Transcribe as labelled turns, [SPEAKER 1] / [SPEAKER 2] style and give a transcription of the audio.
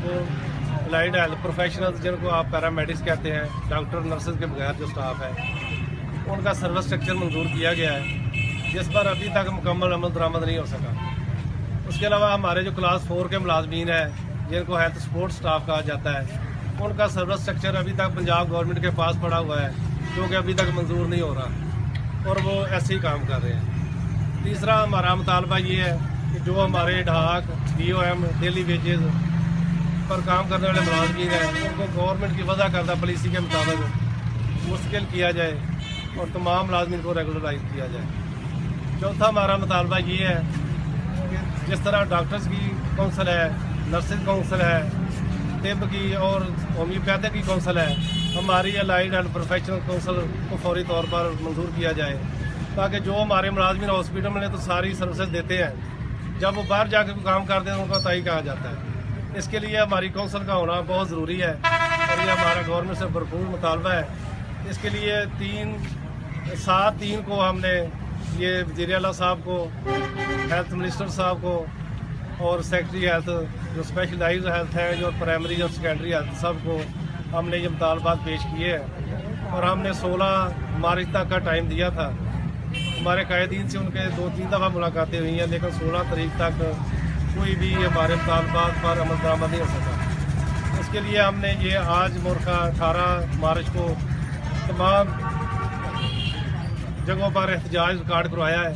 [SPEAKER 1] کو allied health professionals جن کو آپ پیرامیڈکس کہتے ہیں، ڈاکٹر نرسز کے بغیر جو سٹاف ہے، ان کا سروس اسٹرکچر منظور کیا گیا ہے جس پر ابھی تک مکمل عمل درآمد نہیں ہو سکا۔ اس کے علاوہ ہمارے جو کلاس 4 کے ملازمین ہیں جن کو ہیلتھ سپورٹ سٹاف کہا جاتا ہے، ان کا سروس اسٹرکچر ابھی تک پنجاب گورنمنٹ کے پاس پڑا ہوا ہے کیونکہ ابھی تک منظور نہیں ہو رہا اور وہ ایسے ہی کام کر رہے ہیں۔ تیسرا ہمارا مطالبہ یہ ہے کہ جو ہمارے ڈھاک BOM ڈیلی ویجز پر کام کرنے والے ملازمین ہیں ان کو گورنمنٹ کی وضع کردہ پالیسی کے مطابق مستقل کیا جائے اور تمام ملازمین کو ریگولرائز کیا جائے۔ چوتھا ہمارا مطالبہ یہ ہے کہ جس طرح ڈاکٹرز کی کونسل ہے، نرسز کونسل ہے، طب کی اور ہومیوپیتھک کی کونسل ہے، ہماری الائڈ ہیلتھ پروفیشنل کونسل کو فوری طور پر منظور کیا جائے تاکہ جو ہمارے ملازمین ہاسپٹل میں تو ساری سروسز دیتے ہیں، جب وہ باہر جا کے کام کرتے ہیں ان کو تعین کہا جاتا ہے۔ اس کے لیے ہماری کونسل کا ہونا بہت ضروری ہے اور یہ ہمارا گورنمنٹ سے بھرپور مطالبہ ہے۔ اس کے لیے 7/3 کو ہم نے یہ وزیر اعلیٰ صاحب کو، ہیلتھ منسٹر صاحب کو اور سیکرٹری ہیلتھ جو اسپیشلائزڈ ہیلتھ ہیں، جو پرائمری اور سیکنڈری ہیلتھ سب کو ہم نے یہ مطالبات پیش کیے ہیں اور ہم نے 16 مارچ تک کا ٹائم دیا تھا۔ ہمارے قائدین سے ان کے 2-3 دفعہ ملاقاتیں ہوئی ہیں لیکن 16 تاریخ تک کوئی بھی ہمارے مطالبات پر عمل درآمد نہیں ہو سکا۔ اس کے لیے ہم نے یہ آج مورخہ 18 مارچ کو تمام جگہوں پر احتجاج ریکارڈ کروایا ہے۔